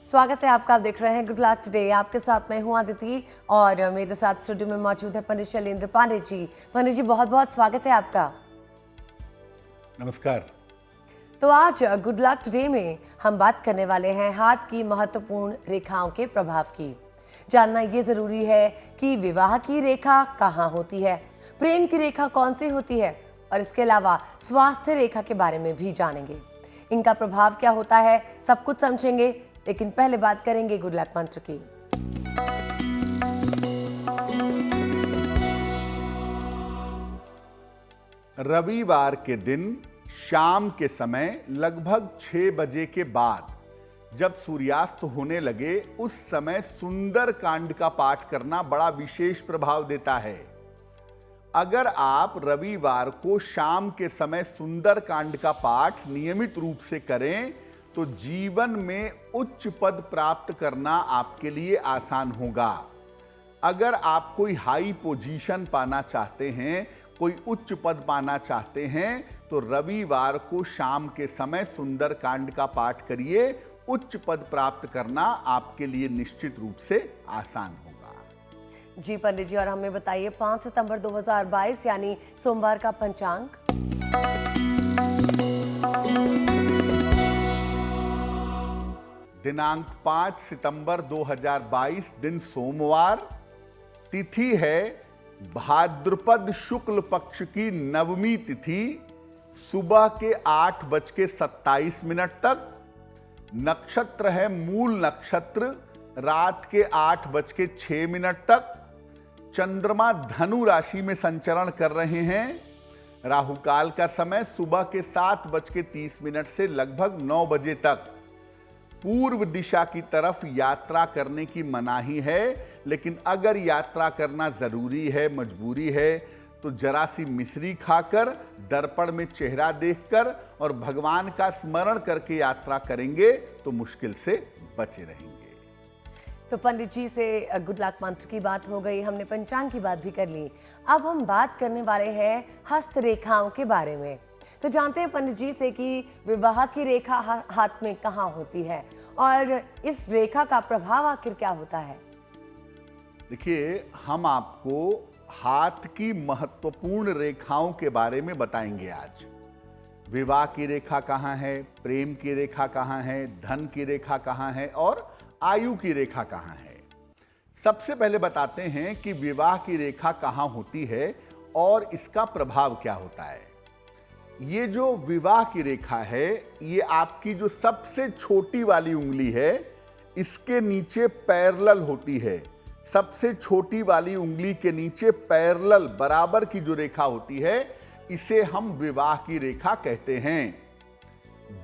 स्वागत है आपका। आप देख रहे हैं गुड लक टुडे। आपके साथ मैं हूं आदिति और मेरे साथ स्टूडियो में मौजूद है पंडित शैलेंद्र पांडे जी। पंडित जी, बहुत बहुत स्वागत है आपका। नमस्कार। तो आज गुड लक टुडे में हम बात करने वाले हैं हाथ की महत्वपूर्ण रेखाओं के प्रभाव की। जानना ये जरूरी है कि विवाह की रेखा कहाँ होती है, प्रेम की रेखा कौन सी होती है, और इसके अलावा स्वास्थ्य रेखा के बारे में भी जानेंगे। इनका प्रभाव क्या होता है, सब कुछ समझेंगे। लेकिन पहले बात करेंगे गुड लक मंत्र की। रविवार के दिन शाम के समय लगभग 6 बजे के बाद जब सूर्यास्त होने लगे, उस समय सुंदर कांड का पाठ करना बड़ा विशेष प्रभाव देता है। अगर आप रविवार को शाम के समय सुंदर कांड का पाठ नियमित रूप से करें तो जीवन में उच्च पद प्राप्त करना आपके लिए आसान होगा। अगर आप कोई हाई पोजीशन पाना चाहते हैं, कोई उच्च पद पाना चाहते हैं, तो रविवार को शाम के समय सुंदर कांड का पाठ करिए। उच्च पद प्राप्त करना आपके लिए निश्चित रूप से आसान होगा। जी पंडित जी, और हमें बताइए 5 सितंबर 2022 यानी सोमवार का पंचांग। दिनांक 5 सितंबर 2022 दिन सोमवार। तिथि है भाद्रपद शुक्ल पक्ष की नवमी तिथि, सुबह के 8:27 तक। नक्षत्र है मूल नक्षत्र, रात के 8:06 तक। चंद्रमा धनु राशि में संचरण कर रहे हैं। राहु काल का समय सुबह के 7:30 से लगभग 9 बजे तक। पूर्व दिशा की तरफ यात्रा करने की मनाही है, लेकिन अगर यात्रा करना जरूरी है, मजबूरी है, तो जरा सी मिश्री खाकर, दर्पण में चेहरा देखकर और भगवान का स्मरण करके यात्रा करेंगे तो मुश्किल से बचे रहेंगे। तो पंडित जी से गुड लक मंत्र की बात हो गई, हमने पंचांग की बात भी कर ली। अब हम बात करने वाले हैं हस्त रेखाओं के बारे में। तो जानते हैं पंडित जी से कि विवाह की रेखा हाथ में कहाँ होती है और इस रेखा का प्रभाव आखिर क्या होता है। देखिए, हम आपको हाथ की महत्वपूर्ण रेखाओं के बारे में बताएंगे आज। विवाह की रेखा कहाँ है, प्रेम की रेखा कहाँ है, धन की रेखा कहाँ है और आयु की रेखा कहाँ है। सबसे पहले बताते हैं कि विवाह की रेखा कहाँ होती है और इसका प्रभाव क्या होता है। ये जो विवाह की रेखा है, ये आपकी जो सबसे छोटी वाली उंगली है, इसके नीचे पैरेलल होती है। सबसे छोटी वाली उंगली के नीचे पैरेलल बराबर की जो रेखा होती है, इसे हम विवाह की रेखा कहते हैं।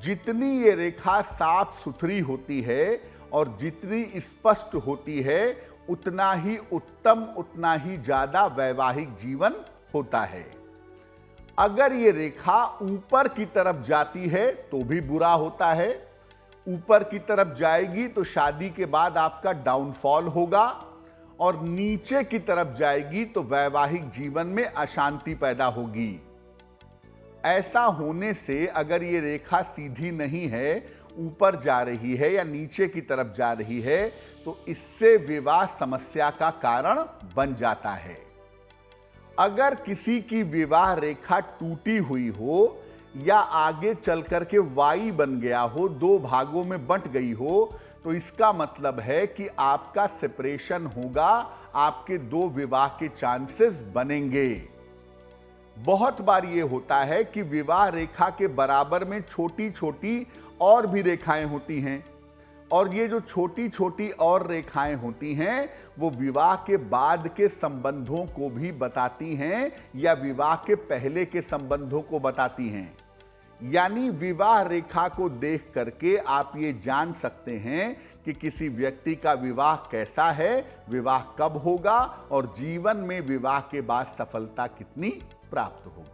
जितनी ये रेखा साफ सुथरी होती है और जितनी स्पष्ट होती है, उतना ही उत्तम, उतना ही ज्यादा वैवाहिक जीवन होता है। अगर ये रेखा ऊपर की तरफ जाती है तो भी बुरा होता है। ऊपर की तरफ जाएगी तो शादी के बाद आपका डाउनफॉल होगा, और नीचे की तरफ जाएगी तो वैवाहिक जीवन में अशांति पैदा होगी। ऐसा होने से अगर ये रेखा सीधी नहीं है, ऊपर जा रही है या नीचे की तरफ जा रही है, तो इससे विवाह समस्या का कारण बन जाता है। अगर किसी की विवाह रेखा टूटी हुई हो या आगे चल करके वाई बन गया हो, 2 भागों में बंट गई हो, तो इसका मतलब है कि आपका सेपरेशन होगा, आपके 2 विवाह के चांसेस बनेंगे। बहुत बार यह होता है कि विवाह रेखा के बराबर में छोटी छोटी और भी रेखाएं होती हैं, और ये जो छोटी छोटी और रेखाएं होती हैं, वो विवाह के बाद के संबंधों को भी बताती हैं या विवाह के पहले के संबंधों को बताती हैं। यानी विवाह रेखा को देख करके आप ये जान सकते हैं कि किसी व्यक्ति का विवाह कैसा है, विवाह कब होगा और जीवन में विवाह के बाद सफलता कितनी प्राप्त होगी।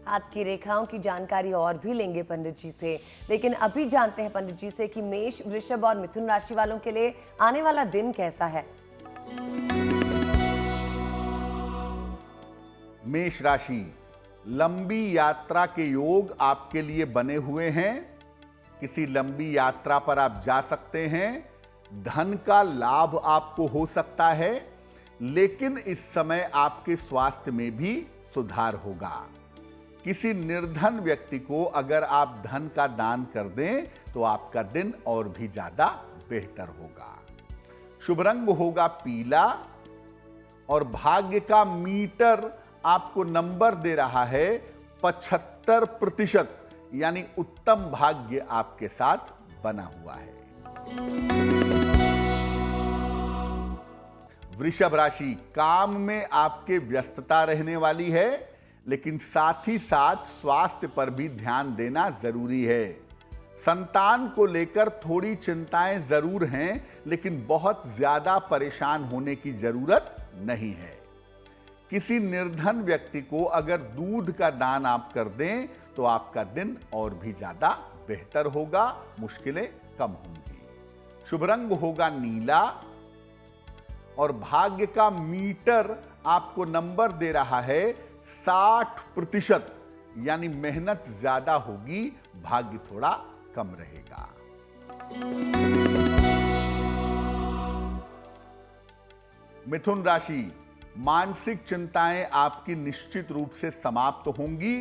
हाथ की रेखाओं की जानकारी और भी लेंगे पंडित जी से, लेकिन अभी जानते हैं पंडित जी से कि मेष, वृषभ और मिथुन राशि वालों के लिए आने वाला दिन कैसा है। मेष राशि, लंबी यात्रा के योग आपके लिए बने हुए हैं। किसी लंबी यात्रा पर आप जा सकते हैं, धन का लाभ आपको हो सकता है, लेकिन इस समय आपके स्वास्थ्य में भी सुधार होगा। किसी निर्धन व्यक्ति को अगर आप धन का दान कर दें तो आपका दिन और भी ज्यादा बेहतर होगा। शुभ रंग होगा पीला और भाग्य का मीटर आपको नंबर दे रहा है 75%, यानी उत्तम भाग्य आपके साथ बना हुआ है। वृषभ राशि, काम में आपके व्यस्तता रहने वाली है, लेकिन साथ ही साथ स्वास्थ्य पर भी ध्यान देना जरूरी है। संतान को लेकर थोड़ी चिंताएं जरूर हैं, लेकिन बहुत ज्यादा परेशान होने की जरूरत नहीं है। किसी निर्धन व्यक्ति को अगर दूध का दान आप कर दें तो आपका दिन और भी ज्यादा बेहतर होगा, मुश्किलें कम होंगी। शुभ रंग होगा नीला और भाग्य का मीटर आपको नंबर दे रहा है 60%, यानी मेहनत ज्यादा होगी, भाग्य थोड़ा कम रहेगा। मिथुन राशि, मानसिक चिंताएं आपकी निश्चित रूप से समाप्त होंगी।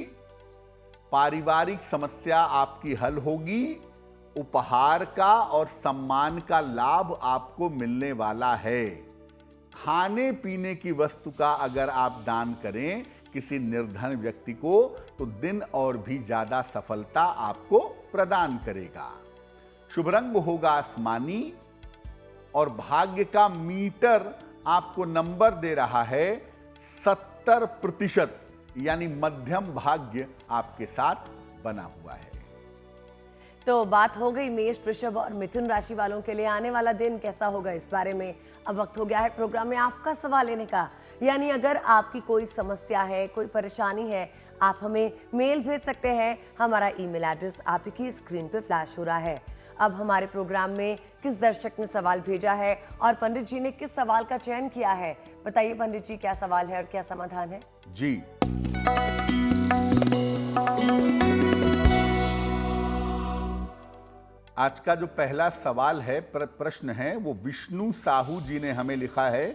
पारिवारिक समस्या आपकी हल होगी। उपहार का और सम्मान का लाभ आपको मिलने वाला है। खाने पीने की वस्तु का अगर आप दान करें किसी निर्धन व्यक्ति को तो दिन और भी ज्यादा सफलता आपको प्रदान करेगा। शुभ रंग होगा आसमानी और भाग्य का मीटर आपको नंबर दे रहा है 70%, यानी मध्यम भाग्य आपके साथ बना हुआ है। तो बात हो गई मेष, वृषभ और मिथुन राशि वालों के लिए आने वाला दिन कैसा होगा इस बारे में। अब वक्त हो गया है प्रोग्राम में आपका सवाल लेने का, यानी अगर आपकी कोई समस्या है, कोई परेशानी है, आप हमें मेल भेज सकते हैं। हमारा ईमेल एड्रेस आपकी स्क्रीन पर फ्लैश हो रहा है। अब हमारे प्रोग्राम में किस दर्शक ने सवाल भेजा है और पंडित जी ने किस सवाल का चयन किया है, बताइए पंडित जी, क्या सवाल है और क्या समाधान है? जी, आज का जो पहला सवाल है, प्रश्न है, वो विष्णु साहू जी ने हमें लिखा है।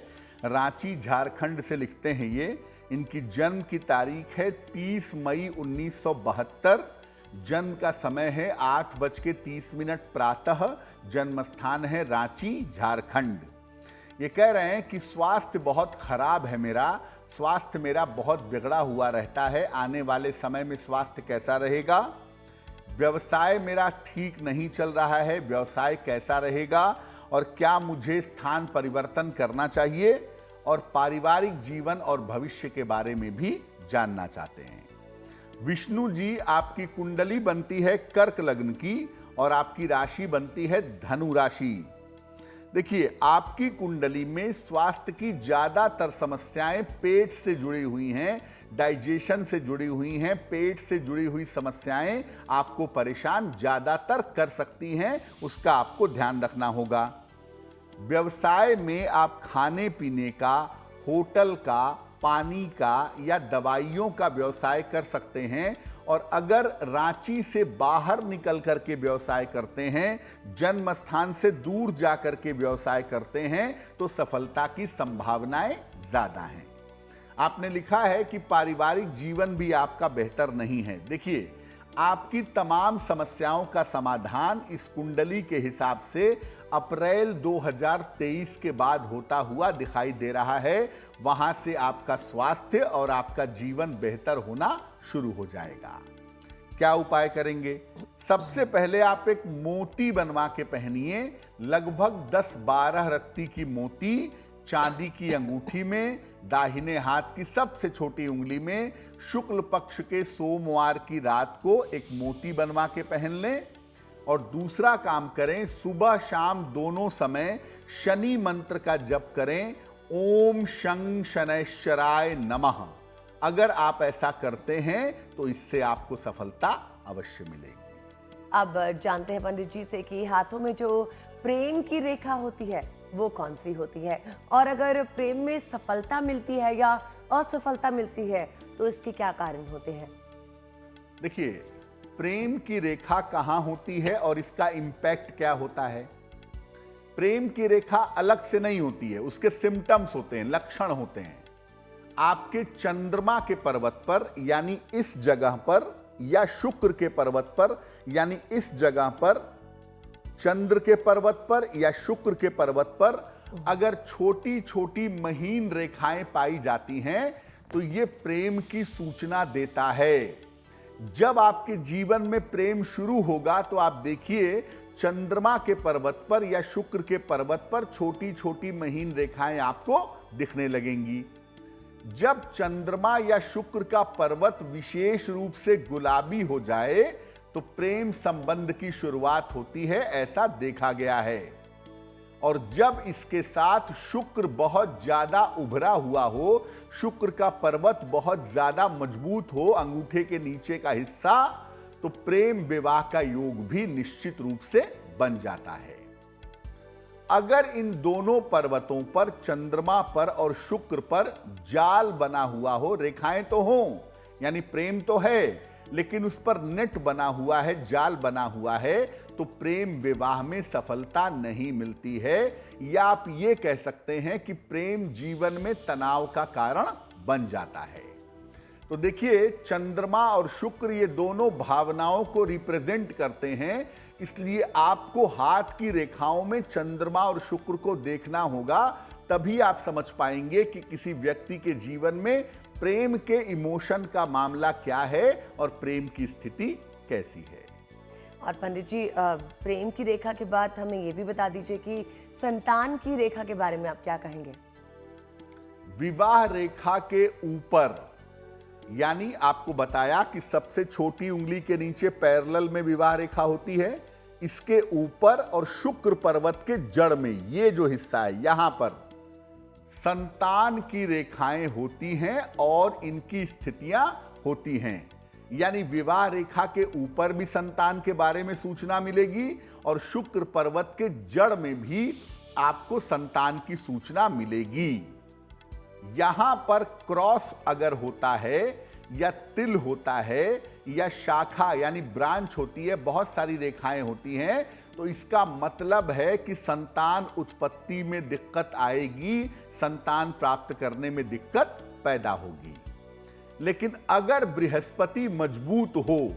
रांची झारखंड से लिखते हैं ये। इनकी जन्म की तारीख है 30 मई 1972। जन्म का समय है 8:30 प्रातः। जन्म स्थान है रांची झारखंड। ये कह रहे हैं कि स्वास्थ्य बहुत खराब है मेरा, स्वास्थ्य मेरा बहुत बिगड़ा हुआ रहता है। आने वाले समय में स्वास्थ्य कैसा रहेगा? व्यवसाय मेरा ठीक नहीं चल रहा है, व्यवसाय कैसा रहेगा? और क्या मुझे स्थान परिवर्तन करना चाहिए? और पारिवारिक जीवन और भविष्य के बारे में भी जानना चाहते हैं। विष्णु जी, आपकी कुंडली बनती है कर्क लग्न की और आपकी राशि बनती है धनु राशि। देखिए, आपकी कुंडली में स्वास्थ्य की ज्यादातर समस्याएं पेट से जुड़ी हुई हैं, डाइजेशन से जुड़ी हुई हैं। पेट से जुड़ी हुई समस्याएं आपको परेशान ज्यादातर कर सकती हैं, उसका आपको ध्यान रखना होगा। व्यवसाय में आप खाने पीने का, होटल का, पानी का या दवाइयों का व्यवसाय कर सकते हैं। और अगर रांची से बाहर निकल करके व्यवसाय करते हैं, जन्म स्थान से दूर जाकर के व्यवसाय करते हैं, तो सफलता की संभावनाएं ज्यादा हैं। आपने लिखा है कि पारिवारिक जीवन भी आपका बेहतर नहीं है। देखिए, आपकी तमाम समस्याओं का समाधान इस कुंडली के हिसाब से अप्रैल 2023 के बाद होता हुआ दिखाई दे रहा है। वहां से आपका स्वास्थ्य और आपका जीवन बेहतर होना शुरू हो जाएगा। क्या उपाय करेंगे? सबसे पहले आप एक मोती बनवा के पहनिए। लगभग 10-12 रत्ती की मोती चांदी की अंगूठी में, दाहिने हाथ की सबसे छोटी उंगली में, शुक्ल पक्ष के सोमवार की रात को एक मोती बनवा के पहन लें। और दूसरा काम करें, सुबह शाम दोनों समय शनि मंत्र का जप करें, ओम शं शनैश्चराय नमः। अगर आप ऐसा करते हैं तो इससे आपको सफलता अवश्य मिलेगी। अब जानते हैं पंडित जी से कि हाथों में जो प्रेम की रेखा होती है वो कौन सी होती है, और अगर प्रेम में सफलता मिलती है या असफलता मिलती है तो इसके क्या कारण होते हैं? देखिए, प्रेम की रेखा कहां होती है और इसका इंपैक्ट क्या होता है। प्रेम की रेखा अलग से नहीं होती है, उसके सिम्टम्स होते हैं, लक्षण होते हैं। आपके चंद्रमा के पर्वत पर यानी इस जगह पर, या शुक्र के पर्वत पर यानी इस जगह पर, चंद्र के पर्वत पर या शुक्र के पर्वत पर अगर छोटी छोटी महीन रेखाएं पाई जाती हैं तो यह प्रेम की सूचना देता है। जब आपके जीवन में प्रेम शुरू होगा तो आप देखिए चंद्रमा के पर्वत पर या शुक्र के पर्वत पर छोटी छोटी महीन रेखाएं आपको दिखने लगेंगी। जब चंद्रमा या शुक्र का पर्वत विशेष रूप से गुलाबी हो जाए तो प्रेम संबंध की शुरुआत होती है, ऐसा देखा गया है। और जब इसके साथ शुक्र बहुत ज्यादा उभरा हुआ हो, शुक्र का पर्वत बहुत ज्यादा मजबूत हो, अंगूठे के नीचे का हिस्सा, तो प्रेम विवाह का योग भी निश्चित रूप से बन जाता है। अगर इन दोनों पर्वतों पर, चंद्रमा पर और शुक्र पर जाल बना हुआ हो, रेखाएं तो हों, यानी प्रेम तो है, लेकिन उस पर नेट बना हुआ है, जाल बना हुआ है, तो प्रेम विवाह में सफलता नहीं मिलती है, या आप ये कह सकते हैं कि प्रेम जीवन में तनाव का कारण बन जाता है। तो देखिए, चंद्रमा और शुक्र ये दोनों भावनाओं को रिप्रेजेंट करते हैं, इसलिए आपको हाथ की रेखाओं में चंद्रमा और शुक्र को देखना होगा, तभी आप समझ पाएंगे कि किसी व्यक्ति के जीवन में प्रेम के इमोशन का मामला क्या है और प्रेम की स्थिति कैसी है। और पंडित जी, प्रेम की रेखा के बाद हमें ये भी बता दीजिए कि संतान की रेखा के बारे में आप क्या कहेंगे। विवाह रेखा के ऊपर, यानी आपको बताया कि सबसे छोटी उंगली के नीचे पैरेलल में विवाह रेखा होती है, इसके ऊपर और शुक्र पर्वत के जड़ में ये जो हिस्सा है, यहां पर संतान की रेखाएं होती हैं और इनकी स्थितियां होती हैं। यानी विवाह रेखा के ऊपर भी संतान के बारे में सूचना मिलेगी और शुक्र पर्वत के जड़ में भी आपको संतान की सूचना मिलेगी। यहां पर क्रॉस अगर होता है या तिल होता है या शाखा यानी ब्रांच होती है, बहुत सारी रेखाएं होती हैं, तो इसका मतलब है कि संतान उत्पत्ति में दिक्कत आएगी, संतान प्राप्त करने में दिक्कत पैदा होगी। लेकिन अगर बृहस्पति मजबूत हो,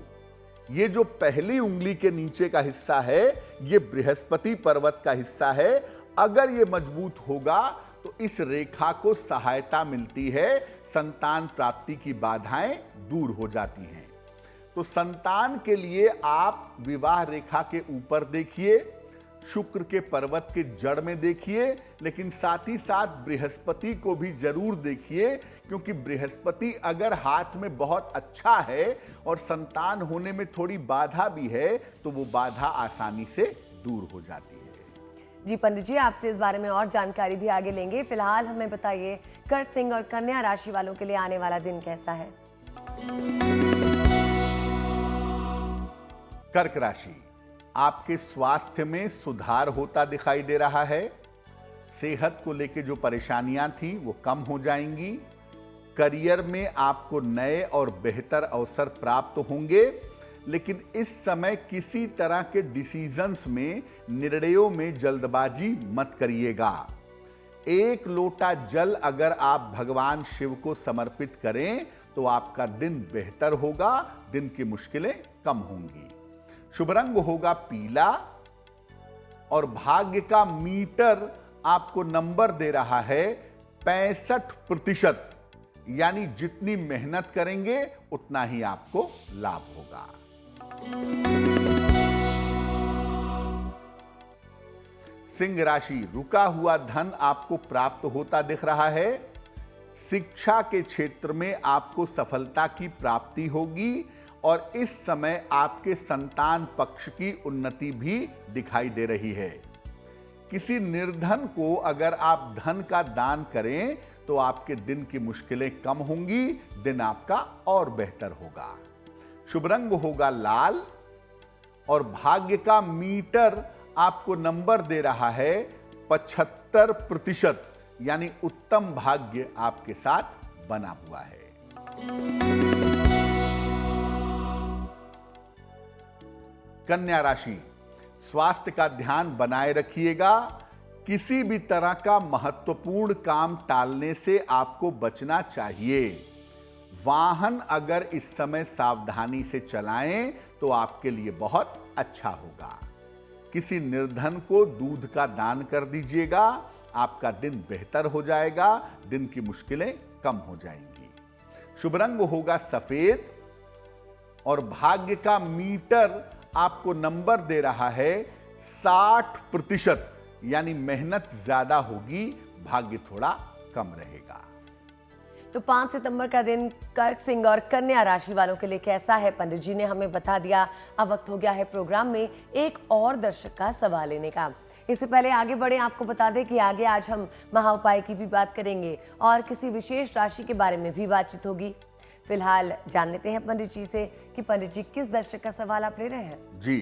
ये जो पहली उंगली के नीचे का हिस्सा है, ये बृहस्पति पर्वत का हिस्सा है, अगर ये मजबूत होगा तो इस रेखा को सहायता मिलती है, संतान प्राप्ति की बाधाएं दूर हो जाती हैं। तो संतान के लिए आप विवाह रेखा के ऊपर देखिए, शुक्र के पर्वत के जड़ में देखिए, लेकिन साथ ही साथ बृहस्पति को भी जरूर देखिए, क्योंकि बृहस्पति अगर हाथ में बहुत अच्छा है और संतान होने में थोड़ी बाधा भी है, तो वो बाधा आसानी से दूर हो जाती है। जी पंडित जी, आपसे इस बारे में और जानकारी भी आगे लेंगे। फिलहाल हमें बताइए, कर्क सिंह और कन्या राशि वालों के लिए आने वाला दिन कैसा है। कर्क राशि, आपके स्वास्थ्य में सुधार होता दिखाई दे रहा है। सेहत को लेकर जो परेशानियां थी वो कम हो जाएंगी। करियर में आपको नए और बेहतर अवसर प्राप्त होंगे, लेकिन इस समय किसी तरह के डिसीजंस में, निर्णयों में जल्दबाजी मत करिएगा। एक लोटा जल अगर आप भगवान शिव को समर्पित करें तो आपका दिन बेहतर होगा, दिन की मुश्किलें कम होंगी। शुभ रंग होगा पीला और भाग्य का मीटर आपको नंबर दे रहा है 65%, यानी जितनी मेहनत करेंगे उतना ही आपको लाभ होगा। सिंह राशि, रुका हुआ धन आपको प्राप्त होता दिख रहा है। शिक्षा के क्षेत्र में आपको सफलता की प्राप्ति होगी और इस समय आपके संतान पक्ष की उन्नति भी दिखाई दे रही है। किसी निर्धन को अगर आप धन का दान करें तो आपके दिन की मुश्किलें कम होंगी, दिन आपका और बेहतर होगा। शुभ रंग होगा लाल और भाग्य का मीटर आपको नंबर दे रहा है 75%, यानी उत्तम भाग्य आपके साथ बना हुआ है। कन्या राशि, स्वास्थ्य का ध्यान बनाए रखिएगा। किसी भी तरह का महत्वपूर्ण काम टालने से आपको बचना चाहिए। वाहन अगर इस समय सावधानी से चलाएं तो आपके लिए बहुत अच्छा होगा। किसी निर्धन को दूध का दान कर दीजिएगा, आपका दिन बेहतर हो जाएगा, दिन की मुश्किलें कम हो जाएंगी। शुभ रंग होगा सफेद और भाग्य का मीटर आपको नंबर दे रहा है 60%, यानी मेहनत ज्यादा होगी, भाग्य थोड़ा कम रहेगा। तो 5 सितंबर का दिन कर्क सिंह और कन्या राशि वालों के लिए कैसा है, पंडित जी ने हमें बता दिया। अब वक्त हो गया है प्रोग्राम में एक और दर्शक का सवाल लेने का। इससे पहले आगे बढ़े, आपको बता दें कि आगे आज हम महाउपाय की भी बात करेंगे और किसी विशेष राशि के बारे में भी बातचीत होगी। फिलहाल जान लेते हैं पंडित जी से कि पंडित जी किस दर्शक का सवाल आप ले रहे हैं। जी,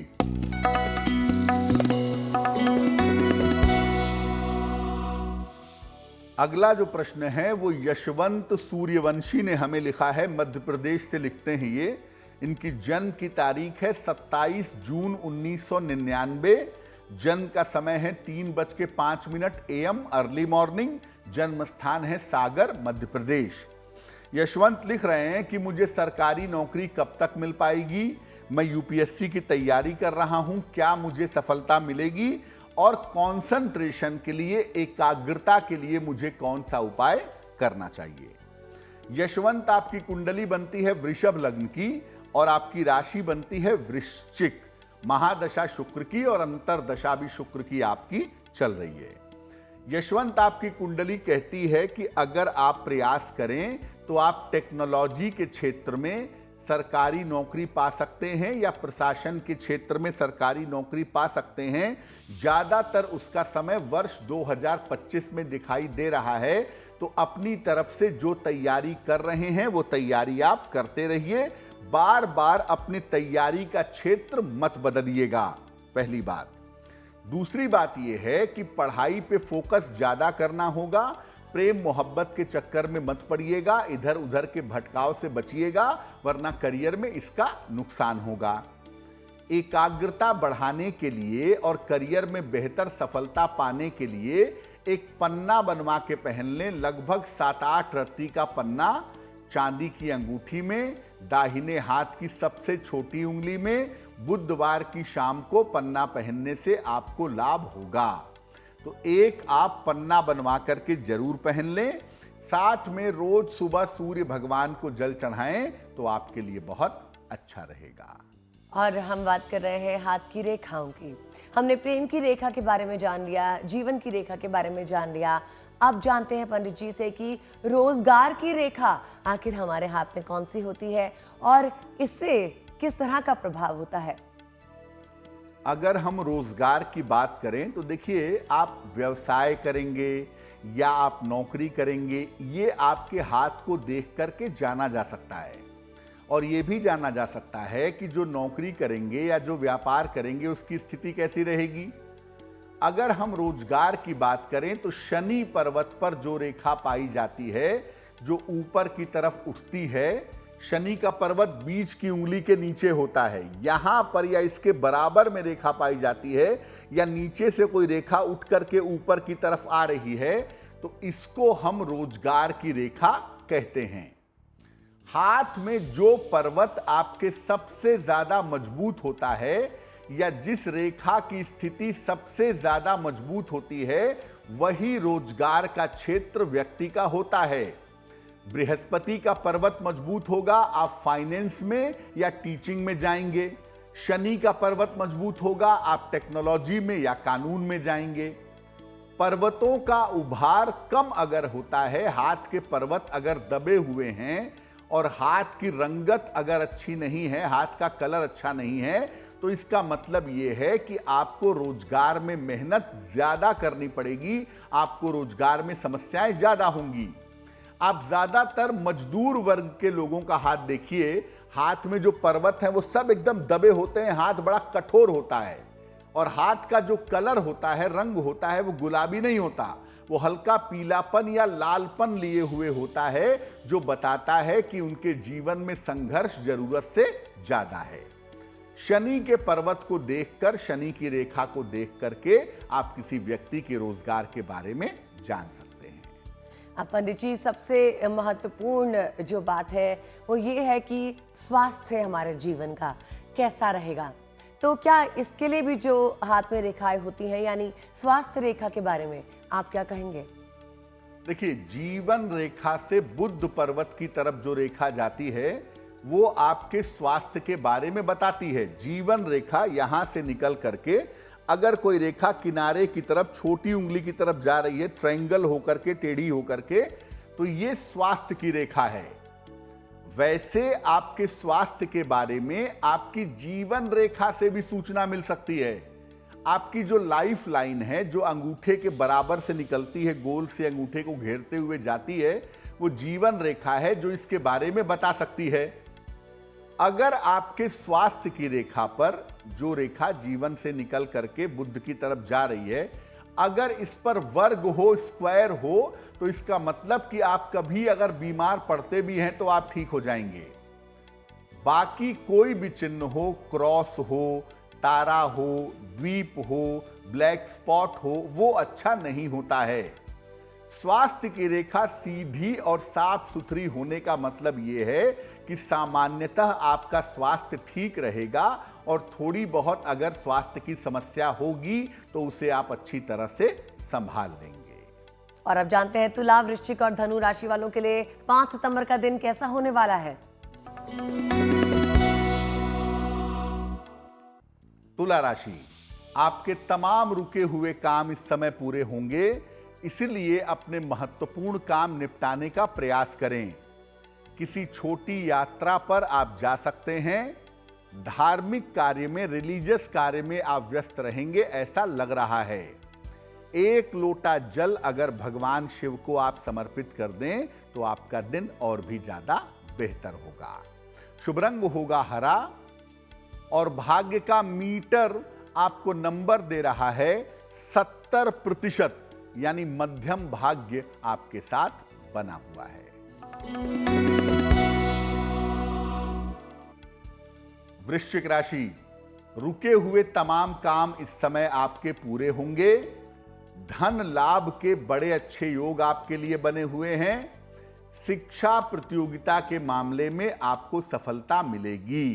अगला जो प्रश्न है वो यशवंत सूर्यवंशी ने हमें लिखा है। मध्य प्रदेश से लिखते हैं ये। इनकी जन्म की तारीख है 27 जून 1999। जन्म का समय है 3:05 AM अर्ली मॉर्निंग। जन्म स्थान है सागर, मध्य प्रदेश। यशवंत लिख रहे हैं कि मुझे सरकारी नौकरी कब तक मिल पाएगी। मैं यूपीएससी की तैयारी कर रहा हूं, क्या मुझे सफलता मिलेगी और कंसंट्रेशन के लिए, एकाग्रता के लिए मुझे कौन सा उपाय करना चाहिए। यशवंत, आपकी कुंडली बनती है वृषभ लग्न की और आपकी राशि बनती है वृश्चिक। महादशा शुक्र की और अंतरदशा भी शुक्र की आपकी चल रही है। यशवंत, आपकी कुंडली कहती है कि अगर आप प्रयास करें तो आप टेक्नोलॉजी के क्षेत्र में सरकारी नौकरी पा सकते हैं या प्रशासन के क्षेत्र में सरकारी नौकरी पा सकते हैं। ज्यादातर उसका समय वर्ष 2025 में दिखाई दे रहा है। तो अपनी तरफ से जो तैयारी कर रहे हैं वो तैयारी आप करते रहिए। बार बार अपनी तैयारी का क्षेत्र मत बदलिएगा, पहली बात। दूसरी बात यह है कि पढ़ाई पे फोकस ज्यादा करना होगा। प्रेम मोहब्बत के चक्कर में मत पड़िएगा, इधर उधर के भटकाव से बचिएगा, वरना करियर में इसका नुकसान होगा। एकाग्रता बढ़ाने के लिए और करियर में बेहतर सफलता पाने के लिए एक पन्ना बनवा के पहन लें। लगभग 7-8 रत्ती का पन्ना चांदी की अंगूठी में, दाहिने हाथ की सबसे छोटी उंगली में। बुधवार की शाम को पन्ना पहनने से आपको लाभ होगा। तो एक आप पन्ना बनवा करके जरूर पहन लें। साथ में रोज सुबह सूर्य भगवान को जल चढ़ाएं तो आपके लिए बहुत अच्छा रहेगा। और हम बात कर रहे हैं हाथ की रेखाओं की। हमने प्रेम की रेखा के बारे में जान लिया, जीवन की रेखा के बारे में जान लिया। अब जानते हैं पंडित जी से कि रोजगार की रेखा आखिर हमारे हाथ में कौन सी होती है और इससे किस तरह का प्रभाव होता है। अगर हम रोजगार की बात करें तो देखिए, आप व्यवसाय करेंगे या आप नौकरी करेंगे, ये आपके हाथ को देख करके जाना जा सकता है। और ये भी जाना जा सकता है कि जो नौकरी करेंगे या जो व्यापार करेंगे उसकी स्थिति कैसी रहेगी। अगर हम रोजगार की बात करें तो शनि पर्वत पर जो रेखा पाई जाती है, जो ऊपर की तरफ उठती है, शनि का पर्वत बीच की उंगली के नीचे होता है। यहां पर या इसके बराबर में रेखा पाई जाती है या नीचे से कोई रेखा उठ करके ऊपर की तरफ आ रही है, तो इसको हम रोजगार की रेखा कहते हैं। हाथ में जो पर्वत आपके सबसे ज्यादा मजबूत होता है या जिस रेखा की स्थिति सबसे ज्यादा मजबूत होती है, वही रोजगार का क्षेत्र व्यक्ति का होता है। बृहस्पति का पर्वत मजबूत होगा, आप फाइनेंस में या टीचिंग में जाएंगे। शनि का पर्वत मजबूत होगा, आप टेक्नोलॉजी में या कानून में जाएंगे। पर्वतों का उभार कम अगर होता है, हाथ के पर्वत अगर दबे हुए हैं और हाथ की रंगत अगर अच्छी नहीं है, हाथ का कलर अच्छा नहीं है, तो इसका मतलब यह है कि आपको रोजगार में मेहनत ज्यादा करनी पड़ेगी, आपको रोजगार में समस्याएं ज्यादा होंगी। आप ज्यादातर मजदूर वर्ग के लोगों का हाथ देखिए, हाथ में जो पर्वत है वो सब एकदम दबे होते हैं, हाथ बड़ा कठोर होता है और हाथ का जो कलर होता है, रंग होता है, वो गुलाबी नहीं होता, वो हल्का पीलापन या लालपन लिए हुए होता है, जो बताता है कि उनके जीवन में संघर्ष जरूरत से ज्यादा है। शनि के पर्वत को देखकर, शनि की रेखा को देख करके आप किसी व्यक्ति के रोजगार के बारे में जान सकते हैं। अब पंडित जी, सबसे महत्वपूर्ण जो बात है वो ये है कि स्वास्थ्य हमारे जीवन का कैसा रहेगा। तो क्या इसके लिए भी जो हाथ में रेखाएं होती हैं, यानी स्वास्थ्य रेखा के बारे में आप क्या कहेंगे? देखिए, जीवन रेखा से बुध पर्वत की तरफ जो रेखा जाती है वो आपके स्वास्थ्य के बारे में बताती है। जीवन रेखा यहां से निकल करके अगर कोई रेखा किनारे की तरफ, छोटी उंगली की तरफ जा रही है, ट्रायंगल होकर के, टेढ़ी होकर के, तो ये स्वास्थ्य की रेखा है। वैसे आपके स्वास्थ्य के बारे में आपकी जीवन रेखा से भी सूचना मिल सकती है। आपकी जो लाइफ लाइन है, जो अंगूठे के बराबर से निकलती है, गोल से अंगूठे को घेरते हुए जाती है, वो जीवन रेखा है जो इसके बारे में बता सकती है। अगर आपके स्वास्थ्य की रेखा पर जो रेखा जीवन से निकल करके बुध की तरफ जा रही है, अगर इस पर वर्ग हो, स्क्वायर हो, तो इसका मतलब कि आप कभी अगर बीमार पड़ते भी हैं तो आप ठीक हो जाएंगे। बाकी कोई भी चिन्ह हो, क्रॉस हो, तारा हो, द्वीप हो, ब्लैक स्पॉट हो, वो अच्छा नहीं होता है। स्वास्थ्य की रेखा सीधी और साफ सुथरी होने का मतलब यह है कि सामान्यतः आपका स्वास्थ्य ठीक रहेगा और थोड़ी बहुत अगर स्वास्थ्य की समस्या होगी तो उसे आप अच्छी तरह से संभाल लेंगे। और अब जानते हैं तुला, वृश्चिक और धनु राशि वालों के लिए 5 सितंबर का दिन कैसा होने वाला है। तुला राशि, आपके तमाम रुके हुए काम इस समय पूरे होंगे, इसलिए अपने महत्वपूर्ण काम निपटाने का प्रयास करें। किसी छोटी यात्रा पर आप जा सकते हैं। धार्मिक कार्य में, रिलीजियस कार्य में आप व्यस्त रहेंगे ऐसा लग रहा है। 1 लोटा जल अगर भगवान शिव को आप समर्पित कर दें तो आपका दिन और भी ज्यादा बेहतर होगा। शुभ रंग होगा हरा और भाग्य का मीटर आपको नंबर दे रहा है 70%, यानी मध्यम भाग्य आपके साथ बना हुआ है। वृश्चिक राशि, रुके हुए तमाम काम इस समय आपके पूरे होंगे। धन लाभ के बड़े अच्छे योग आपके लिए बने हुए हैं। शिक्षा प्रतियोगिता के मामले में आपको सफलता मिलेगी।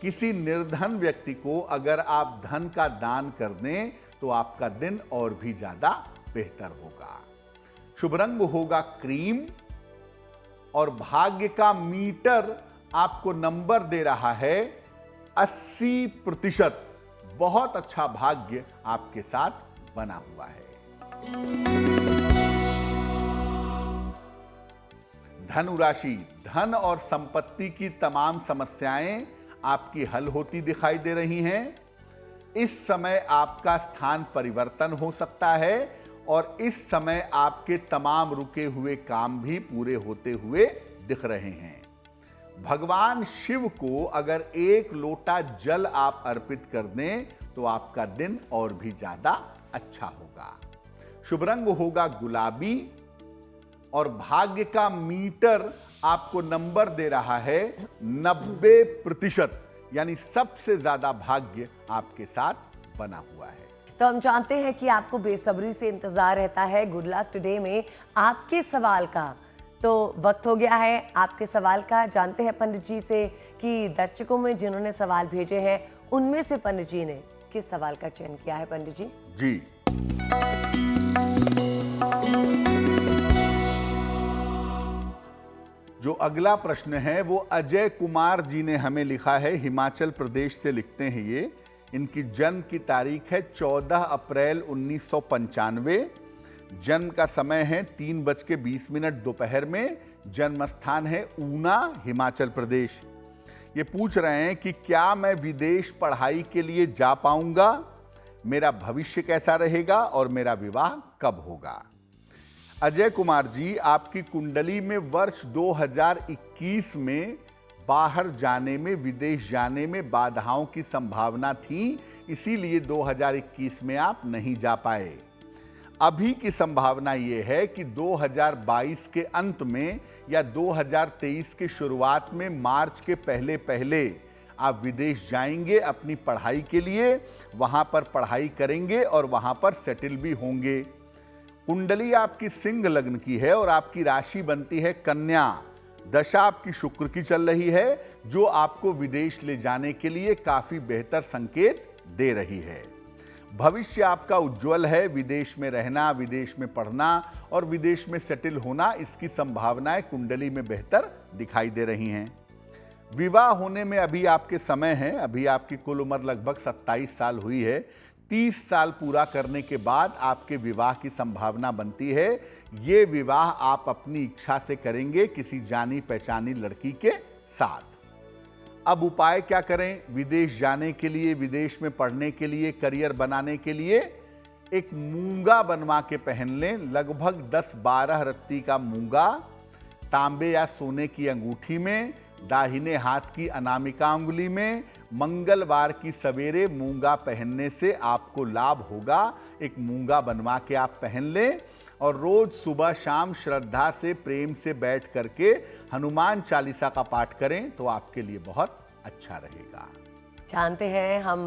किसी निर्धन व्यक्ति को अगर आप धन का दान कर दें तो आपका दिन और भी ज्यादा बेहतर होगा। शुभ रंग होगा क्रीम और भाग्य का मीटर आपको नंबर दे रहा है 80%। बहुत अच्छा भाग्य आपके साथ बना हुआ है। धनु राशि, धन और संपत्ति की तमाम समस्याएं आपकी हल होती दिखाई दे रही हैं। इस समय आपका स्थान परिवर्तन हो सकता है और इस समय आपके तमाम रुके हुए काम भी पूरे होते हुए दिख रहे हैं। भगवान शिव को अगर 1 लोटा जल आप अर्पित कर दें तो आपका दिन और भी ज्यादा अच्छा होगा। शुभ रंग होगा गुलाबी और भाग्य का मीटर आपको नंबर दे रहा है 90%, यानी सबसे ज्यादा भाग्य आपके साथ बना हुआ है। तो हम जानते हैं कि आपको बेसब्री से इंतजार रहता है गुड लक टुडे में आपके सवाल का। तो वक्त हो गया है आपके सवाल का। जानते हैं पंडित जी से कि दर्शकों में जिन्होंने सवाल भेजे हैं उनमें से पंडित जी ने किस सवाल का चयन किया है। पंडित जी जी, जो अगला प्रश्न है वो अजय कुमार जी ने हमें लिखा है। हिमाचल प्रदेश से लिखते हैं ये। इनकी जन्म की तारीख है 14 अप्रैल 1995। जन्म का समय है 3:20 दोपहर में। जन्म स्थान है ऊना, हिमाचल प्रदेश। ये पूछ रहे हैं कि क्या मैं विदेश पढ़ाई के लिए जा पाऊंगा, मेरा भविष्य कैसा रहेगा और मेरा विवाह कब होगा। अजय कुमार जी, आपकी कुंडली में वर्ष 2021 में बाहर जाने में, विदेश जाने में बाधाओं की संभावना थी, इसीलिए 2021 में आप नहीं जा पाए। अभी की संभावना यह है कि 2022 के अंत में या 2023 के शुरुआत में, मार्च के पहले पहले आप विदेश जाएंगे अपनी पढ़ाई के लिए, वहां पर पढ़ाई करेंगे और वहां पर सेटल भी होंगे। कुंडली आपकी सिंह लग्न की है और आपकी राशि बनती है कन्या। दशा आपकी शुक्र की चल रही है जो आपको विदेश ले जाने के लिए काफी बेहतर संकेत दे रही है। भविष्य आपका उज्जवल है। विदेश में रहना, विदेश में पढ़ना और विदेश में सेटल होना, इसकी संभावनाएं कुंडली में बेहतर दिखाई दे रही हैं। विवाह होने में अभी आपके समय है। अभी आपकी कुल उम्र लगभग 27 साल हुई है। 30 साल पूरा करने के बाद आपके विवाह की संभावना बनती है। ये विवाह आप अपनी इच्छा से करेंगे किसी जानी पहचानी लड़की के साथ। अब उपाय क्या करें? विदेश जाने के लिए, विदेश में पढ़ने के लिए, करियर बनाने के लिए एक मूंगा बनवा के पहन लें। लगभग 10-12 रत्ती का मूंगा तांबे या सोने की अंगूठी में, दाहिने हाथ की अनामिका अंगुली में। मंगलवार की सवेरे मूंगा पहनने से आपको लाभ होगा। एक मूंगा बनवा के आप पहन लें और रोज सुबह शाम श्रद्धा से, प्रेम से बैठ करके हनुमान चालीसा का पाठ करें तो आपके लिए बहुत अच्छा रहेगा। जानते हैं हम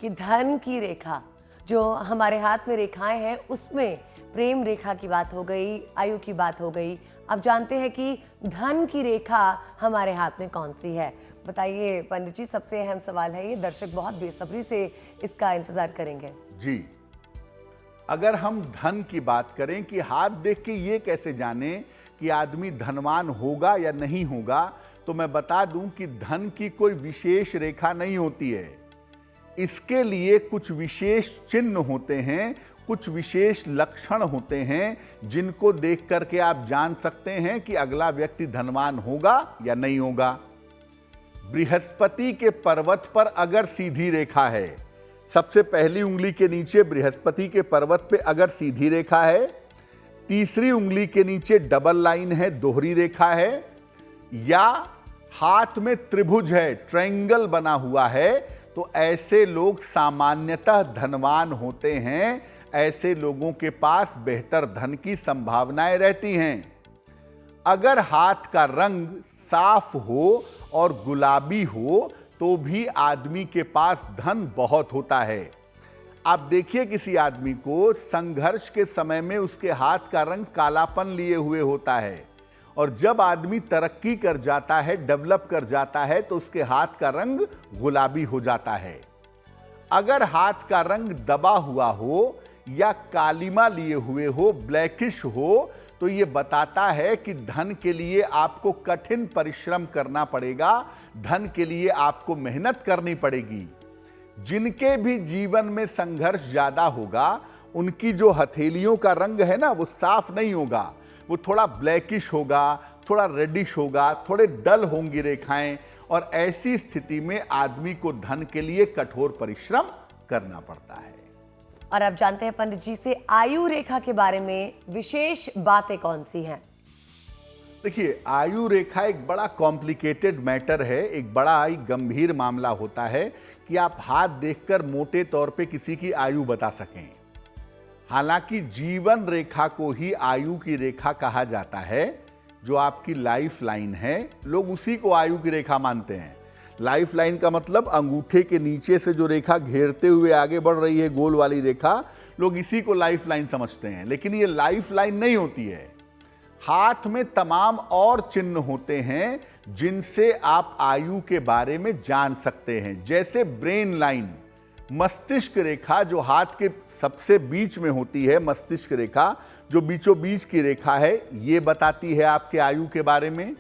कि धन की रेखा, जो हमारे हाथ में रेखाएं हैं, उसमें प्रेम रेखा की बात हो गई, आयु की बात हो गई। अब जानते हैं कि धन की रेखा हमारे हाथ में कौन सी है। बताइए पंडित जी, सबसे अहम सवाल है ये, दर्शक बहुत बेसब्री से इसका इंतजार करेंगे। जी, अगर हम धन की बात करें कि हाथ देख के ये कैसे जाने कि आदमी धनवान होगा या नहीं होगा, तो मैं बता दूं कि धन की कोई विशेष रेखा नहीं होती है। इसके लिए कुछ विशेष चिन्ह होते हैं, कुछ विशेष लक्षण होते हैं जिनको देख करके आप जान सकते हैं कि अगला व्यक्ति धनवान होगा या नहीं होगा। बृहस्पति के पर्वत पर अगर सीधी रेखा है, सबसे पहली उंगली के नीचे बृहस्पति के पर्वत पे अगर सीधी रेखा है, तीसरी उंगली के नीचे डबल लाइन है, दोहरी रेखा है, या हाथ में त्रिभुज है, ट्रायंगल बना हुआ है, तो ऐसे लोग सामान्यतः धनवान होते हैं। ऐसे लोगों के पास बेहतर धन की संभावनाएं रहती हैं। अगर हाथ का रंग साफ हो और गुलाबी हो तो भी आदमी के पास धन बहुत होता है। आप देखिए किसी आदमी को संघर्ष के समय में उसके हाथ का रंग कालापन लिए हुए होता है, और जब आदमी तरक्की कर जाता है, डेवलप कर जाता है, तो उसके हाथ का रंग गुलाबी हो जाता है। अगर हाथ का रंग दबा हुआ हो या कालिमा लिए हुए हो, ब्लैकिश हो, तो ये बताता है कि धन के लिए आपको कठिन परिश्रम करना पड़ेगा, धन के लिए आपको मेहनत करनी पड़ेगी। जिनके भी जीवन में संघर्ष ज्यादा होगा, उनकी जो हथेलियों का रंग है ना, वो साफ नहीं होगा, वो थोड़ा ब्लैकिश होगा, थोड़ा रेडिश होगा, थोड़े डल होंगी रेखाएं, और ऐसी स्थिति में आदमी को धन के लिए कठोर परिश्रम करना पड़ता है। और अब जानते हैं पंडित जी से आयु रेखा के बारे में विशेष बातें कौन सी हैं। देखिए, आयु रेखा एक बड़ा कॉम्प्लिकेटेड मैटर है, एक बड़ा ही गंभीर मामला होता है कि आप हाथ देखकर मोटे तौर पे किसी की आयु बता सकें। हालांकि जीवन रेखा को ही आयु की रेखा कहा जाता है, जो आपकी लाइफ लाइन है, लोग उसी को आयु की रेखा मानते हैं। लाइफ लाइन का मतलब अंगूठे के नीचे से जो रेखा घेरते हुए आगे बढ़ रही है, गोल वाली रेखा, लोग इसी को लाइफ लाइन समझते हैं, लेकिन ये लाइफ लाइन नहीं होती है। हाथ में तमाम और चिन्ह होते हैं जिनसे आप आयु के बारे में जान सकते हैं, जैसे ब्रेन लाइन, मस्तिष्क रेखा जो हाथ के सबसे बीच में होती है, मस्तिष्क रेखा जो बीचों बीच की रेखा है, ये बताती है आपके आयु के बारे में।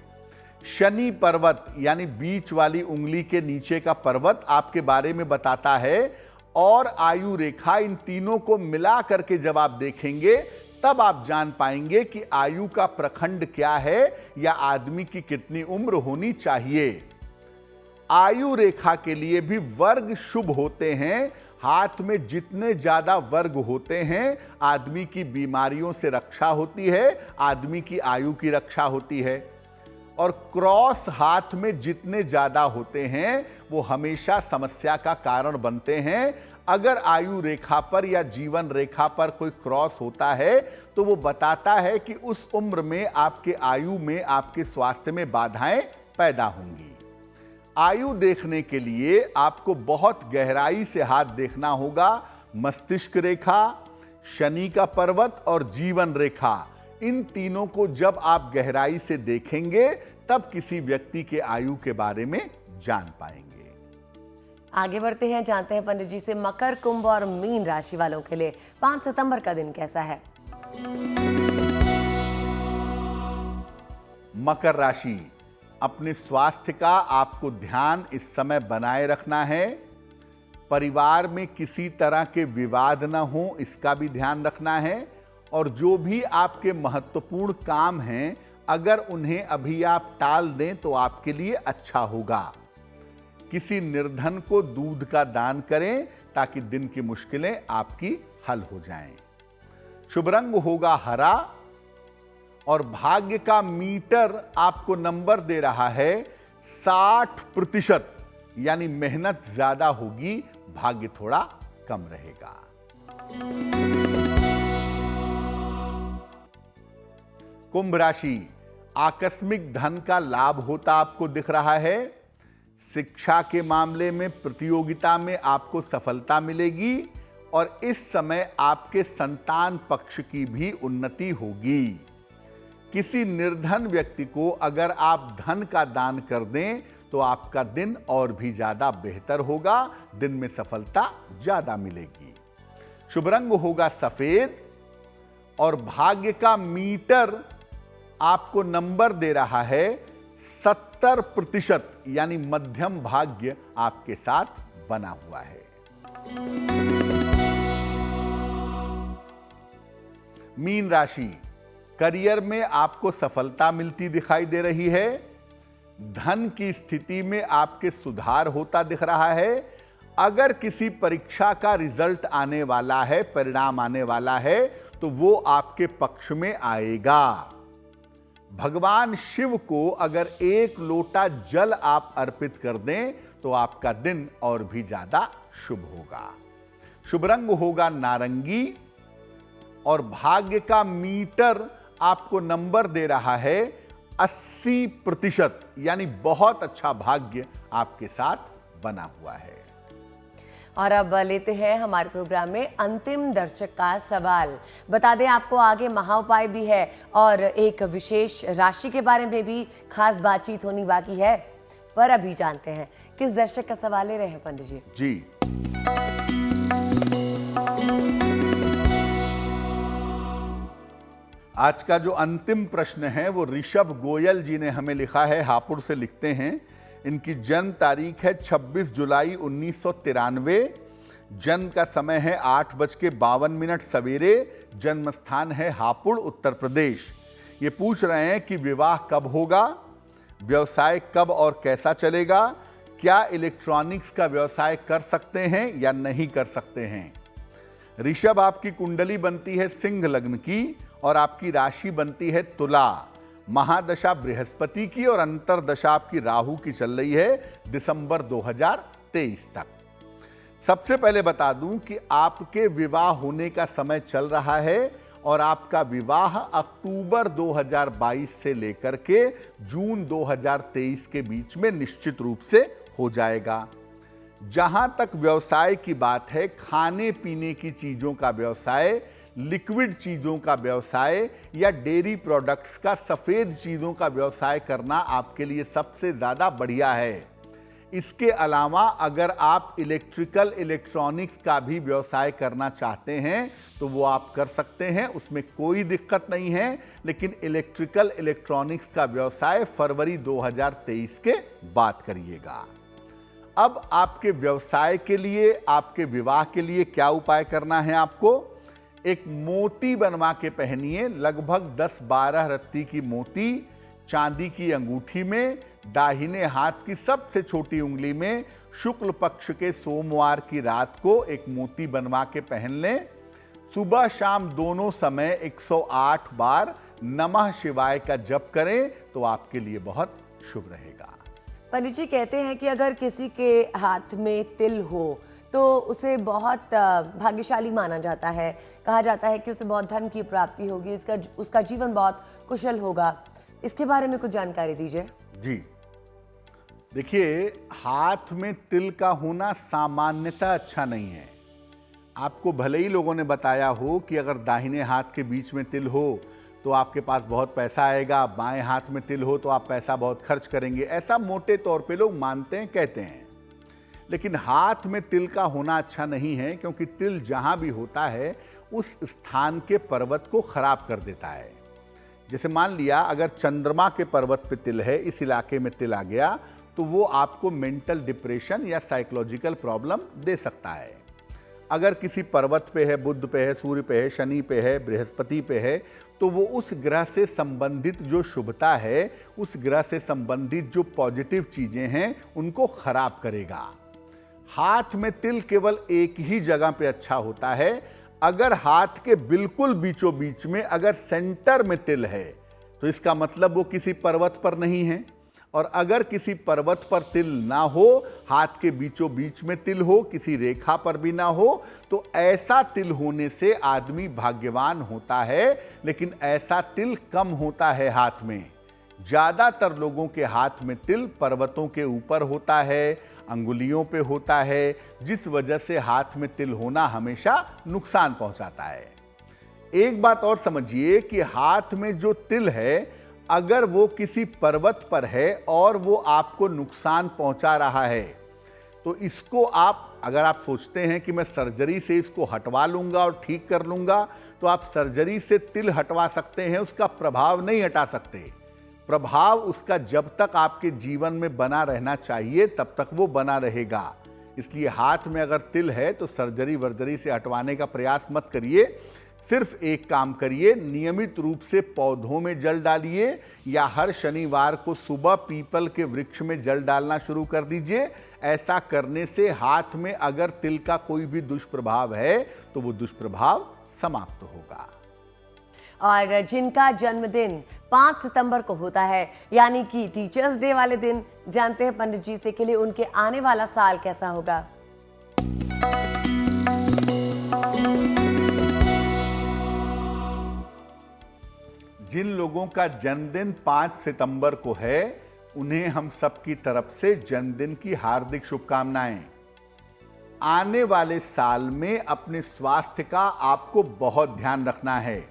शनि पर्वत यानी बीच वाली उंगली के नीचे का पर्वत आपके बारे में बताता है, और आयु रेखा, इन तीनों को मिला करके जब आप देखेंगे तब आप जान पाएंगे कि आयु का प्रखंड क्या है या आदमी की कितनी उम्र होनी चाहिए। आयु रेखा के लिए भी वर्ग शुभ होते हैं। हाथ में जितने ज्यादा वर्ग होते हैं, आदमी की बीमारियों से रक्षा होती है, आदमी की आयु की रक्षा होती है। और क्रॉस हाथ में जितने ज्यादा होते हैं, वो हमेशा समस्या का कारण बनते हैं। अगर आयु रेखा पर या जीवन रेखा पर कोई क्रॉस होता है, तो वो बताता है कि उस उम्र में आपके आयु में, आपके स्वास्थ्य में बाधाएं पैदा होंगी। आयु देखने के लिए आपको बहुत गहराई से हाथ देखना होगा। मस्तिष्क रेखा, शनि का पर्वत और जीवन रेखा, इन तीनों को जब आप गहराई से देखेंगे तब किसी व्यक्ति के आयु के बारे में जान पाएंगे। आगे बढ़ते हैं, जानते हैं पंडित जी से मकर, कुंभ और मीन राशि वालों के लिए 5 सितंबर का दिन कैसा है। मकर राशि, अपने स्वास्थ्य का आपको ध्यान इस समय बनाए रखना है। परिवार में किसी तरह के विवाद न हो, इसका भी ध्यान रखना है। और जो भी आपके महत्वपूर्ण काम हैं, अगर उन्हें अभी आप टाल दें तो आपके लिए अच्छा होगा। किसी निर्धन को दूध का दान करें ताकि दिन की मुश्किलें आपकी हल हो जाएं। शुभ रंग होगा हरा और भाग्य का मीटर आपको नंबर दे रहा है 60%, यानी मेहनत ज्यादा होगी, भाग्य थोड़ा कम रहेगा। कुंभ राशि, आकस्मिक धन का लाभ होता आपको दिख रहा है। शिक्षा के मामले में प्रतियोगिता में आपको सफलता मिलेगी और इस समय आपके संतान पक्ष की भी उन्नति होगी। किसी निर्धन व्यक्ति को अगर आप धन का दान कर दें तो आपका दिन और भी ज्यादा बेहतर होगा, दिन में सफलता ज्यादा मिलेगी। शुभ रंग होगा सफेद और भाग्य का मीटर आपको नंबर दे रहा है 70%, यानी मध्यम भाग्य आपके साथ बना हुआ है। मीन राशि, करियर में आपको सफलता मिलती दिखाई दे रही है। धन की स्थिति में आपके सुधार होता दिख रहा है। अगर किसी परीक्षा का रिजल्ट आने वाला है, परिणाम आने वाला है, तो वो आपके पक्ष में आएगा। भगवान शिव को अगर 1 लोटा जल आप अर्पित कर दें तो आपका दिन और भी ज्यादा शुभ होगा। शुभ रंग होगा नारंगी और भाग्य का मीटर आपको नंबर दे रहा है 80%, यानी बहुत अच्छा भाग्य आपके साथ बना हुआ है। और अब लेते हैं हमारे प्रोग्राम में अंतिम दर्शक का सवाल। बता दें आपको आगे महाउपाय भी है और एक विशेष राशि के बारे में भी खास बातचीत होनी बाकी है, पर अभी जानते हैं किस दर्शक का सवाल ले रहे हैं पंडित जी। जी, आज का जो अंतिम प्रश्न है वो ऋषभ गोयल जी ने हमें लिखा है, हापुड़ से लिखते हैं। इनकी जन्म तारीख है 26 जुलाई 1993। जन्म का समय है 8:52 सवेरे। जन्म स्थान है हापुड़, उत्तर प्रदेश। ये पूछ रहे हैं कि विवाह कब होगा, व्यवसाय कब और कैसा चलेगा, क्या इलेक्ट्रॉनिक्स का व्यवसाय कर सकते हैं या नहीं कर सकते हैं। ऋषभ, आपकी कुंडली बनती है सिंह लग्न की और आपकी राशि बनती है तुला। महादशा बृहस्पति की और अंतरदशा आपकी राहु की चल रही है दिसंबर 2023 तक। सबसे पहले बता दूं कि आपके विवाह होने का समय चल रहा है और आपका विवाह अक्टूबर 2022 से लेकर के जून 2023 के बीच में निश्चित रूप से हो जाएगा। जहां तक व्यवसाय की बात है, खाने पीने की चीजों का व्यवसाय, लिक्विड चीजों का व्यवसाय या डेयरी प्रोडक्ट्स का, सफेद चीजों का व्यवसाय करना आपके लिए सबसे ज्यादा बढ़िया है। इसके अलावा अगर आप इलेक्ट्रॉनिक्स का भी व्यवसाय करना चाहते हैं तो वो आप कर सकते हैं, उसमें कोई दिक्कत नहीं है। लेकिन इलेक्ट्रॉनिक्स का व्यवसाय फरवरी 2023 के बाद करिएगा। अब आपके व्यवसाय के लिए, आपके विवाह के लिए क्या उपाय करना है आपको? एक मोती बनवा के पहनिए, लगभग 10-12 रत्ती की मोती चांदी की अंगूठी में, दाहिने हाथ की सबसे छोटी उंगली में। शुक्ल पक्ष के सोमवार की रात को एक मोती बनवा के पहन लें। सुबह शाम दोनों समय 108 बार नमः शिवाय का जप करें तो आपके लिए बहुत शुभ रहेगा। पंडित जी कहते हैं कि अगर किसी के हाथ में तिल हो तो उसे बहुत भाग्यशाली माना जाता है। कहा जाता है कि उसे बहुत धन की प्राप्ति होगी, उसका जीवन बहुत कुशल होगा। इसके बारे में कुछ जानकारी दीजिए। जी, देखिए, हाथ में तिल का होना सामान्यतः अच्छा नहीं है। आपको भले ही लोगों ने बताया हो कि अगर दाहिने हाथ के बीच में तिल हो तो आपके पास बहुत पैसा आएगा, बाएं हाथ में तिल हो तो आप पैसा बहुत खर्च करेंगे, ऐसा मोटे तौर पे लोग मानते हैं, कहते हैं। लेकिन हाथ में तिल का होना अच्छा नहीं है, क्योंकि तिल जहां भी होता है उस स्थान के पर्वत को खराब कर देता है। जैसे मान लिया अगर चंद्रमा के पर्वत पे तिल है, इस इलाके में तिल आ गया, तो वो आपको मेंटल डिप्रेशन या साइकोलॉजिकल प्रॉब्लम दे सकता है। अगर किसी पर्वत पे है, बुध पे है, सूर्य पे है, शनि पे है, बृहस्पति पे है, तो वो उस ग्रह से संबंधित जो शुभता है, उस ग्रह से संबंधित जो पॉजिटिव चीजें हैं, उनको खराब करेगा। हाथ में तिल केवल एक ही जगह पे अच्छा होता है। अगर हाथ के बिल्कुल बीचों बीच में अगर सेंटर में तिल है तो इसका मतलब वो किसी पर्वत पर नहीं है। और अगर किसी पर्वत पर तिल ना हो, हाथ के बीचों बीच में तिल हो, किसी रेखा पर भी ना हो, तो ऐसा तिल होने से आदमी भाग्यवान होता है। लेकिन ऐसा तिल कम होता है हाथ में। ज्यादातर लोगों के हाथ में तिल पर्वतों के ऊपर होता है, अंगुलियों पे होता है, जिस वजह से हाथ में तिल होना हमेशा नुकसान पहुंचाता है। एक बात और समझिए कि हाथ में जो तिल है, अगर वो किसी पर्वत पर है और वो आपको नुकसान पहुंचा रहा है, तो इसको अगर आप सोचते हैं कि मैं सर्जरी से इसको हटवा लूंगा और ठीक कर लूंगा, तो आप सर्जरी से तिल हटवा सकते हैं, उसका प्रभाव नहीं हटा सकते। प्रभाव उसका जब तक आपके जीवन में बना रहना चाहिए तब तक वो बना रहेगा। इसलिए हाथ में अगर तिल है तो सर्जरी वर्जरी से हटवाने का प्रयास मत करिए। सिर्फ एक काम करिए, नियमित रूप से पौधों में जल डालिए, या हर शनिवार को सुबह पीपल के वृक्ष में जल डालना शुरू कर दीजिए। ऐसा करने से हाथ में अगर तिल का कोई भी दुष्प्रभाव है तो वो दुष्प्रभाव समाप्त होगा। और जिनका जन्मदिन 5 सितंबर को होता है, यानी कि टीचर्स डे वाले दिन, जानते हैं पंडित जी से के लिए उनके आने वाला साल कैसा होगा। जिन लोगों का जन्मदिन 5 सितंबर को है, उन्हें हम सबकी तरफ से जन्मदिन की हार्दिक शुभकामनाएं। आने वाले साल में अपने स्वास्थ्य का आपको बहुत ध्यान रखना है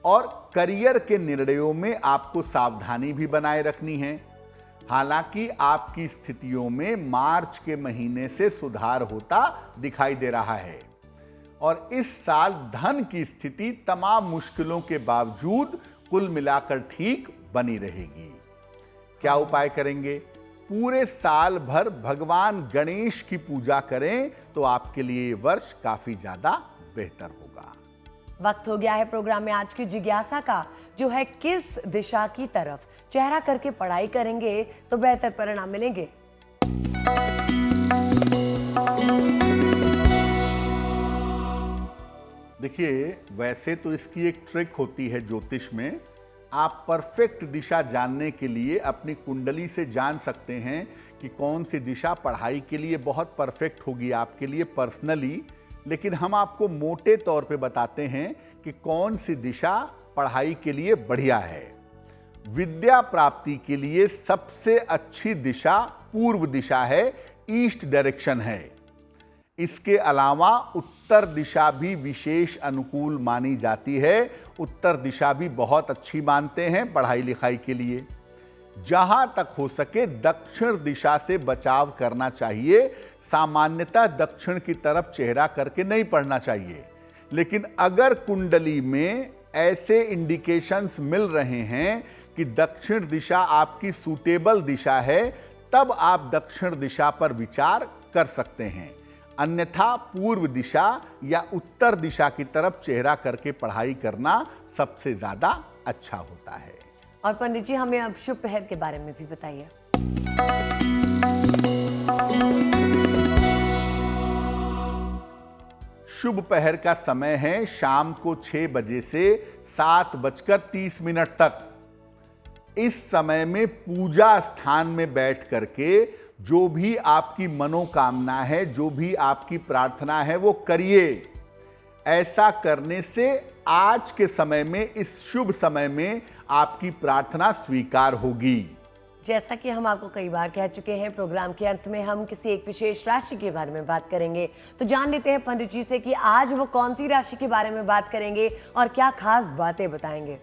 और करियर के निर्णयों में आपको सावधानी भी बनाए रखनी है। हालांकि आपकी स्थितियों में मार्च के महीने से सुधार होता दिखाई दे रहा है और इस साल धन की स्थिति तमाम मुश्किलों के बावजूद कुल मिलाकर ठीक बनी रहेगी। क्या उपाय करेंगे? पूरे साल भर भगवान गणेश की पूजा करें तो आपके लिए ये वर्ष काफी ज्यादा बेहतर होगा। वक्त हो गया है प्रोग्राम में आज की जिज्ञासा का, जो है किस दिशा की तरफ चेहरा करके पढ़ाई करेंगे तो बेहतर परिणाम मिलेंगे। देखिए, वैसे तो इसकी एक ट्रिक होती है ज्योतिष में। आप परफेक्ट दिशा जानने के लिए अपनी कुंडली से जान सकते हैं कि कौन सी दिशा पढ़ाई के लिए बहुत परफेक्ट होगी आपके लिए पर्सनली। लेकिन हम आपको मोटे तौर पे बताते हैं कि कौन सी दिशा पढ़ाई के लिए बढ़िया है। विद्या प्राप्ति के लिए सबसे अच्छी दिशा पूर्व दिशा है, ईस्ट डायरेक्शन है। इसके अलावा उत्तर दिशा भी विशेष अनुकूल मानी जाती है। उत्तर दिशा भी बहुत अच्छी मानते हैं पढ़ाई लिखाई के लिए। जहां तक हो सके दक्षिण दिशा से बचाव करना चाहिए। सामान्यतः दक्षिण की तरफ चेहरा करके नहीं पढ़ना चाहिए, लेकिन अगर कुंडली में ऐसे इंडिकेशंस मिल रहे हैं कि दक्षिण दिशा आपकी सूटेबल दिशा है, तब आप दक्षिण दिशा पर विचार कर सकते हैं। अन्यथा पूर्व दिशा या उत्तर दिशा की तरफ चेहरा करके पढ़ाई करना सबसे ज्यादा अच्छा होता है। और पंडित जी, हमें अब शुभ पहर के बारे में भी बताइए। शुभ पहर का समय है शाम को 6 बजे से 7:30 तक। इस समय में पूजा स्थान में बैठ करके जो भी आपकी मनोकामना है, जो भी आपकी प्रार्थना है, वो करिए। ऐसा करने से आज के समय में, इस शुभ समय में आपकी प्रार्थना स्वीकार होगी। जैसा कि हम आपको कई बार कह चुके हैं, प्रोग्राम के अंत में हम किसी एक विशेष राशि के बारे में बात करेंगे। तो जान लेते हैं पंडित जी से कि आज वो कौन सी राशि के बारे में बात करेंगे और क्या खास बातें बताएंगे।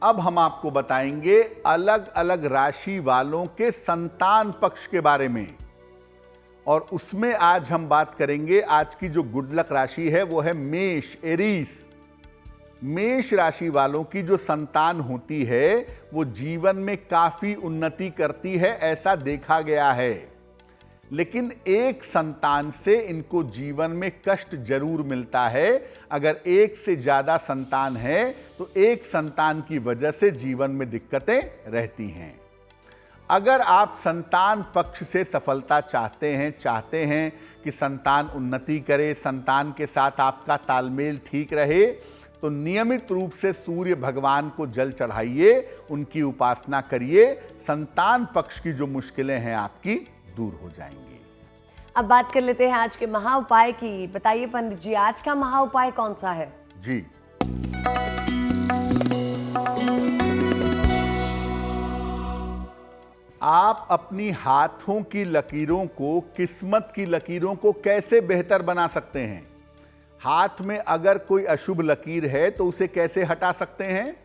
अब हम आपको बताएंगे अलग अलग राशि वालों के संतान पक्ष के बारे में, और उसमें आज हम बात करेंगे, आज की जो गुड लक राशि है वो है मेष, एरीज। मेष राशि वालों की जो संतान होती है वो जीवन में काफी उन्नति करती है, ऐसा देखा गया है। लेकिन एक संतान से इनको जीवन में कष्ट जरूर मिलता है। अगर एक से ज्यादा संतान है तो एक संतान की वजह से जीवन में दिक्कतें रहती हैं। अगर आप संतान पक्ष से सफलता चाहते हैं कि संतान उन्नति करे, संतान के साथ आपका तालमेल ठीक रहे, तो नियमित रूप से सूर्य भगवान को जल चढ़ाइए, उनकी उपासना करिए। संतान पक्ष की जो मुश्किलें हैं आपकी दूर हो जाएंगी। अब बात कर लेते हैं आज के महा उपाय की। बताइए पंडित जी, आज का महा उपाय कौन सा है? जी, आप अपनी हाथों की लकीरों को, किस्मत की लकीरों को कैसे बेहतर बना सकते हैं? हाथ में अगर कोई अशुभ लकीर है तो उसे कैसे हटा सकते हैं?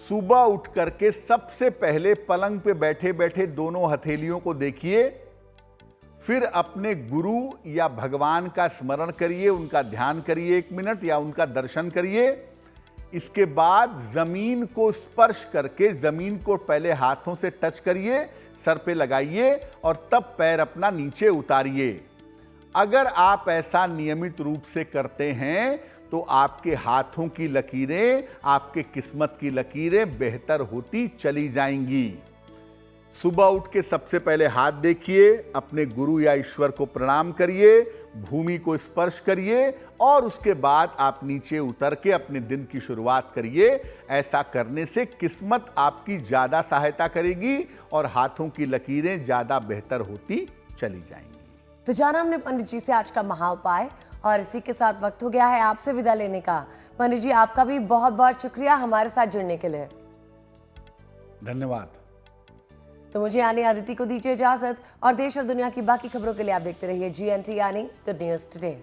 सुबह उठ करके सबसे पहले पलंग पे बैठे बैठे दोनों हथेलियों को देखिए, फिर अपने गुरु या भगवान का स्मरण करिए, उनका ध्यान करिए 1 मिनट या उनका दर्शन करिए। इसके बाद जमीन को स्पर्श करके, जमीन को पहले हाथों से टच करिए, सर पे लगाइए और तब पैर अपना नीचे उतारिए। अगर आप ऐसा नियमित रूप से करते हैं तो आपके हाथों की लकीरें, आपके किस्मत की लकीरें बेहतर होती चली जाएंगी। सुबह उठ के सबसे पहले हाथ देखिए, अपने गुरु या ईश्वर को प्रणाम करिए, भूमि को स्पर्श करिए और उसके बाद आप नीचे उतर के अपने दिन की शुरुआत करिए। ऐसा करने से किस्मत आपकी ज्यादा सहायता करेगी और हाथों की लकीरें ज्यादा बेहतर होती चली जाएंगी। तो जाना हमने पंडित जी से आज का महा उपाय, और इसी के साथ वक्त हो गया है आपसे विदा लेने का। पंडित जी, आपका भी बहुत बहुत शुक्रिया हमारे साथ जुड़ने के लिए। धन्यवाद। तो मुझे यानी अदिति को दीजिए इजाजत, और देश और दुनिया की बाकी खबरों के लिए आप देखते रहिए GNT यानी गुड न्यूज टुडे।